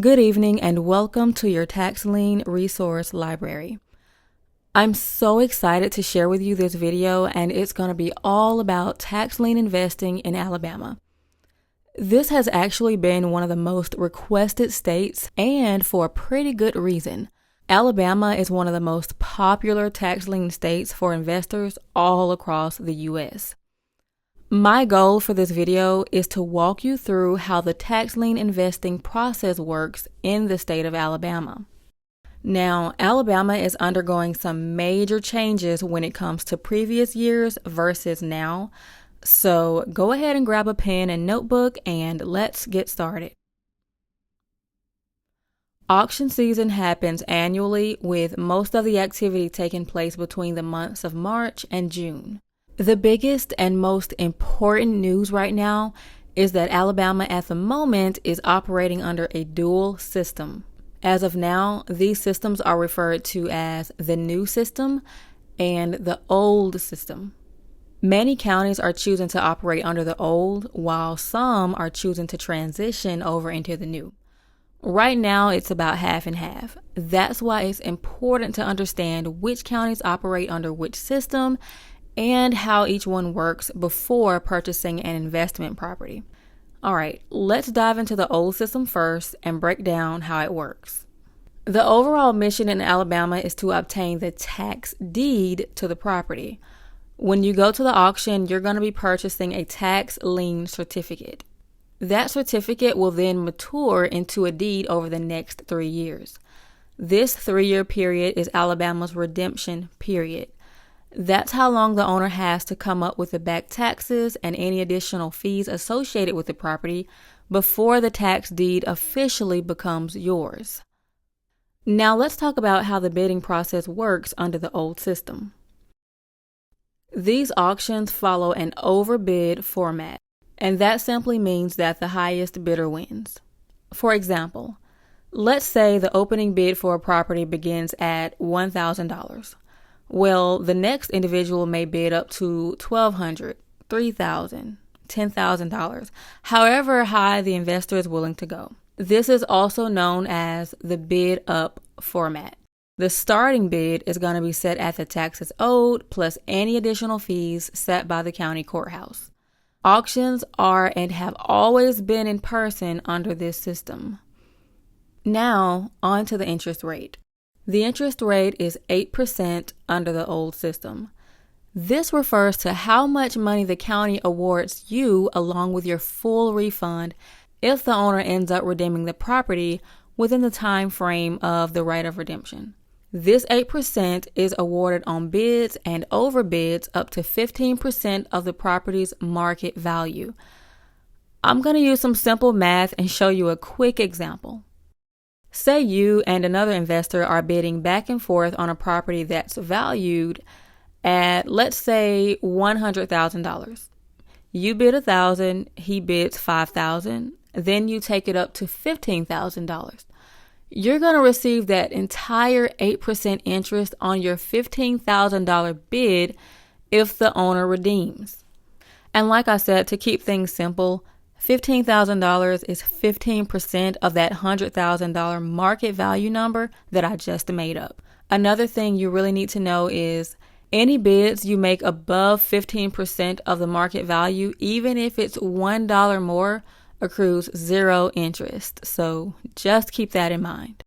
Good evening and welcome to your Tax Lien Resource Library. I'm so excited to share with you this video, and it's going to be all about tax lien investing in Alabama. This has actually been one of the most requested states, and for a pretty good reason. Alabama is one of the most popular tax lien states for investors all across the U.S. My goal for this video is to walk you through how the tax lien investing process works in the state of Alabama. Now, Alabama is undergoing some major changes when it comes to previous years versus now, so go ahead and grab a pen and notebook and let's get started. Auction season happens annually, with most of the activity taking place between the months of March and June. The biggest and most important news right now is that Alabama at the moment is operating under a dual system. As of now, these systems are referred to as the new system and the old system. Many counties are choosing to operate under the old, while some are choosing to transition over into the new. Right now, it's about half and half. That's why it's important to understand which counties operate under which system and how each one works before purchasing an investment property. All right, let's dive into the old system first and break down how it works. The overall mission in Alabama is to obtain the tax deed to the property. When you go to the auction, you're going to be purchasing a tax lien certificate. That certificate will then mature into a deed over the next 3 years. This 3-year period is Alabama's redemption period. That's how long the owner has to come up with the back taxes and any additional fees associated with the property before the tax deed officially becomes yours. Now let's talk about how the bidding process works under the old system. These auctions follow an overbid format, and that simply means that the highest bidder wins. For example, let's say the opening bid for a property begins at $1,000. Well, the next individual may bid up to $1,200, $3,000, $10,000, however high the investor is willing to go. This is also known as the bid up format. The starting bid is going to be set at the taxes owed plus any additional fees set by the county courthouse. Auctions are and have always been in person under this system. Now, on to the interest rate. The interest rate is 8% under the old system. This refers to how much money the county awards you along with your full refund if the owner ends up redeeming the property within the time frame of the right of redemption. This 8% is awarded on bids and overbids up to 15% of the property's market value. I'm going to use some simple math and show you a quick example. Say you and another investor are bidding back and forth on a property that's valued at, let's say, $100,000. You bid $1,000, he bids $5,000, then you take it up to $15,000. You're going to receive that entire 8% interest on your $15,000 bid if the owner redeems. And like I said, to keep things simple, $15,000 is 15% of that $100,000 market value number that I just made up. Another thing you really need to know is any bids you make above 15% of the market value, even if it's $1 more, accrues 0 interest. So just keep that in mind.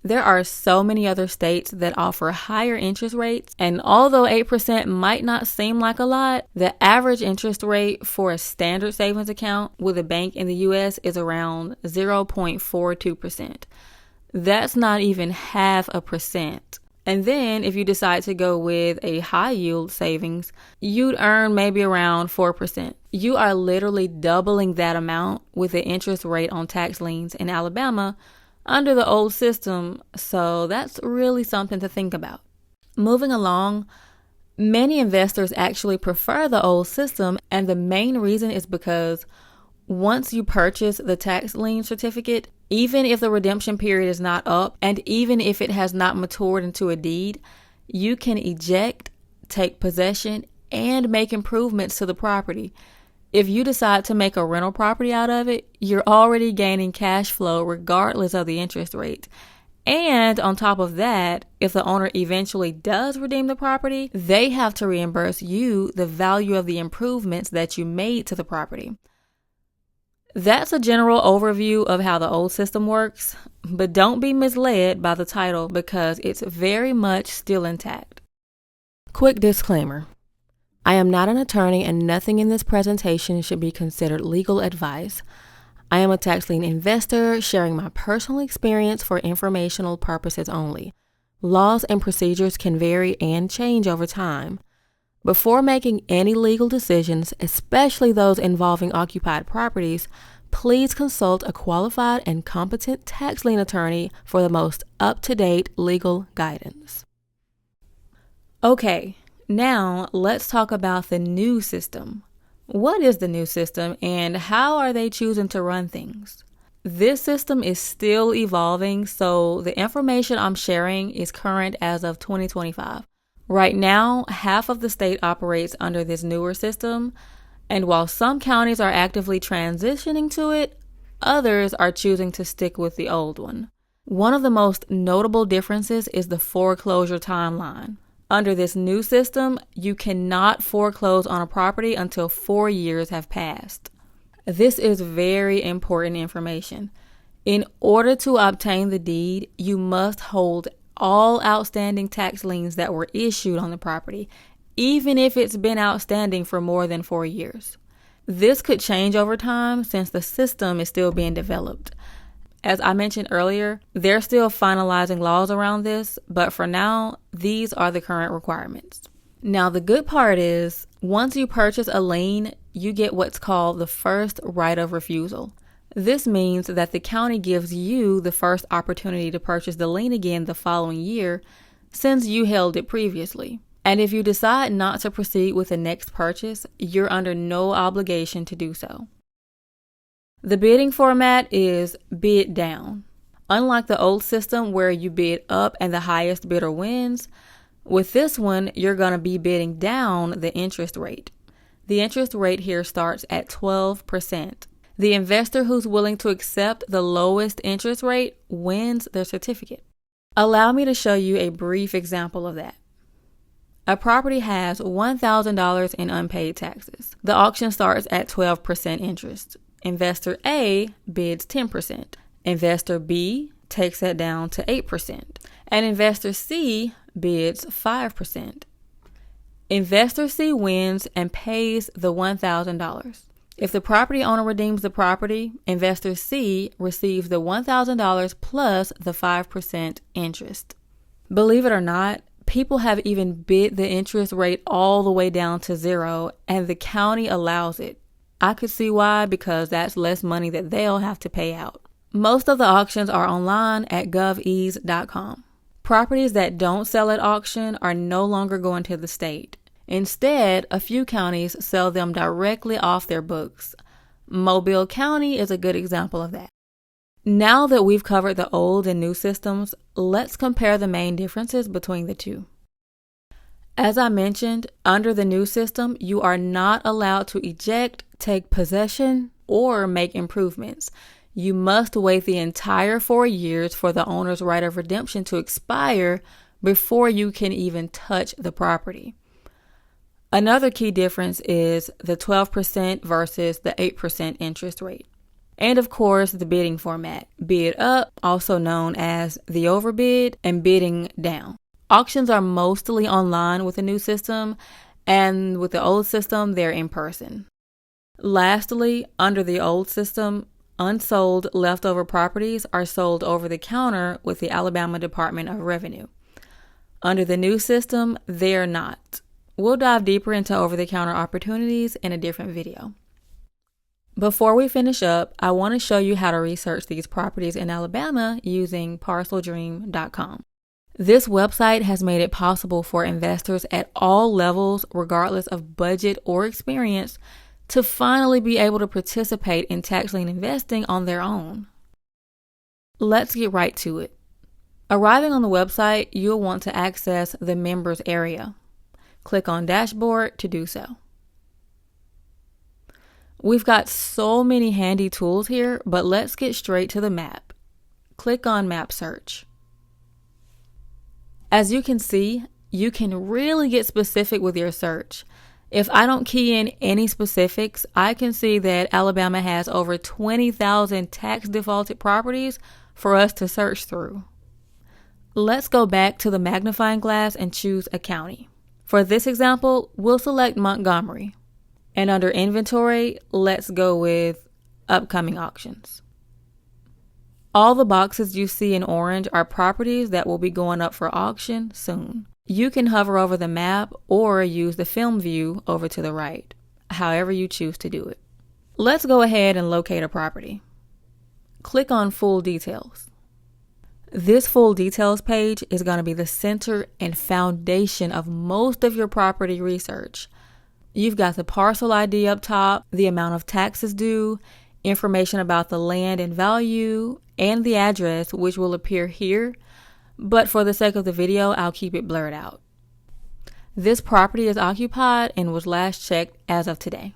There are so many other states that offer higher interest rates, and although 8% might not seem like a lot, the average interest rate for a standard savings account with a bank in the U.S. is around 0.42%. That's not even 0.5%. And then if you decide to go with a high yield savings, you'd earn maybe around 4%. You are literally doubling that amount with the interest rate on tax liens in Alabama under the old system, so that's really something to think about. Moving along, many investors actually prefer the old system, and the main reason is because once you purchase the tax lien certificate, even if the redemption period is not up, and even if it has not matured into a deed, you can eject, take possession, and make improvements to the property. If you decide to make a rental property out of it, you're already gaining cash flow regardless of the interest rate. And on top of that, if the owner eventually does redeem the property, they have to reimburse you the value of the improvements that you made to the property. That's a general overview of how the old system works, but don't be misled by the title because it's very much still intact. Quick disclaimer. I am not an attorney and nothing in this presentation should be considered legal advice. I am a tax lien investor sharing my personal experience for informational purposes only. Laws and procedures can vary and change over time. Before making any legal decisions, especially those involving occupied properties, please consult a qualified and competent tax lien attorney for the most up-to-date legal guidance. Okay, now let's talk about the new system. What is the new system and how are they choosing to run things? This system is still evolving, so the information I'm sharing is current as of 2025. Right now, half of the state operates under this newer system, and while some counties are actively transitioning to it, others are choosing to stick with the old one. One of the most notable differences is the foreclosure timeline. Under this new system, you cannot foreclose on a property until 4 years have passed. This is very important information. In order to obtain the deed, you must hold all outstanding tax liens that were issued on the property, even if it's been outstanding for more than 4 years. This could change over time since the system is still being developed. As I mentioned earlier, they're still finalizing laws around this, but for now, these are the current requirements. Now, the good part is, once you purchase a lien, you get what's called the first right of refusal. This means that the county gives you the first opportunity to purchase the lien again the following year since you held it previously. And if you decide not to proceed with the next purchase, you're under no obligation to do so. The bidding format is bid down. Unlike the old system where you bid up and the highest bidder wins, with this one, you're going to be bidding down the interest rate. The interest rate here starts at 12%. The investor who's willing to accept the lowest interest rate wins their certificate. Allow me to show you a brief example of that. A property has $1,000 in unpaid taxes. The auction starts at 12% interest. Investor A bids 10%. Investor B takes that down to 8%. And investor C bids 5%. Investor C wins and pays the $1,000. If the property owner redeems the property, investor C receives the $1,000 plus the 5% interest. Believe it or not, people have even bid the interest rate all the way down to zero, and the county allows it. I could see why, because that's less money that they'll have to pay out. Most of the auctions are online at govease.com. Properties that don't sell at auction are no longer going to the state. Instead, a few counties sell them directly off their books. Mobile County is a good example of that. Now that we've covered the old and new systems, let's compare the main differences between the two. As I mentioned, under the new system, you are not allowed to eject, take possession, or make improvements. You must wait the entire 4 years for the owner's right of redemption to expire before you can even touch the property. Another key difference is the 12% versus the 8% interest rate. And of course, the bidding format. Bid up, also known as the overbid, and bidding down. Auctions are mostly online with the new system, and with the old system, they're in person. Lastly, under the old system, unsold leftover properties are sold over the counter with the Alabama Department of Revenue. Under the new system, they're not. We'll dive deeper into over-the-counter opportunities in a different video. Before we finish up, I want to show you how to research these properties in Alabama using parceldream.com. This website has made it possible for investors at all levels, regardless of budget or experience, to finally be able to participate in tax lien investing on their own. Let's get right to it. Arriving on the website, you'll want to access the members area. Click on Dashboard to do so. We've got so many handy tools here, but let's get straight to the map. Click on Map Search. As you can see, you can really get specific with your search. If I don't key in any specifics, I can see that Alabama has over 20,000 tax defaulted properties for us to search through. Let's go back to the magnifying glass and choose a county. For this example, we'll select Montgomery. And under inventory, let's go with upcoming auctions. All the boxes you see in orange are properties that will be going up for auction soon. You can hover over the map or use the film view over to the right, however you choose to do it. Let's go ahead and locate a property. Click on Full Details. This full details page is going to be the center and foundation of most of your property research. You've got the parcel ID up top, the amount of taxes due, information about the land and value, and the address, which will appear here, but for the sake of the video, I'll keep it blurred out. This property is occupied and was last checked as of today.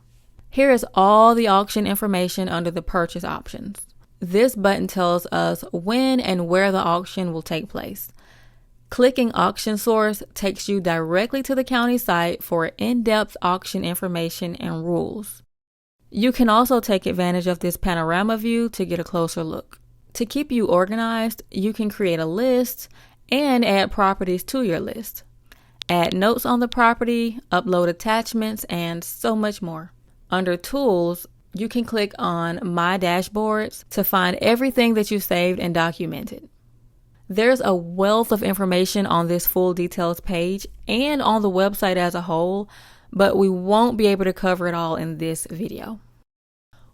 Here is all the auction information under the purchase options. This button tells us when and where the auction will take place. Clicking Auction Source takes you directly to the county site for in-depth auction information and rules. You can also take advantage of this panorama view to get a closer look. To keep you organized, you can create a list and add properties to your list. Add notes on the property, upload attachments, and so much more. Under Tools, you can click on My Dashboards to find everything that you saved and documented. There's a wealth of information on this full details page and on the website as a whole, but we won't be able to cover it all in this video.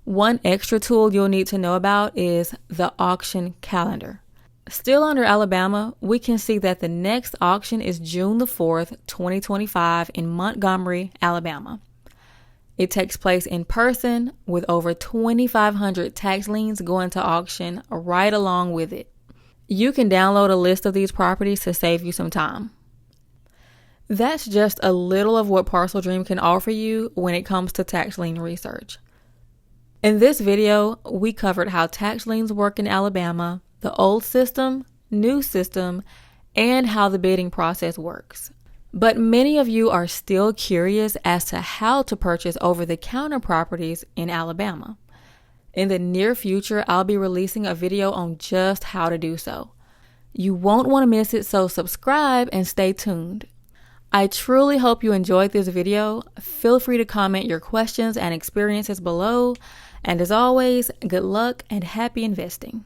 One extra tool you'll need to know about is the auction calendar. Still under Alabama, we can see that the next auction is June the 4th, 2025 in Montgomery, Alabama. It takes place in person with over 2,500 tax liens going to auction right along with it. You can download a list of these properties to save you some time. That's just a little of what Parcel Dream can offer you when it comes to tax lien research. In this video, we covered how tax liens work in Alabama, the old system, new system, and how the bidding process works. But many of you are still curious as to how to purchase over-the-counter properties in Alabama. In the near future, I'll be releasing a video on just how to do so. You won't want to miss it, so subscribe and stay tuned. I truly hope you enjoyed this video. Feel free to comment your questions and experiences below. And as always, good luck and happy investing.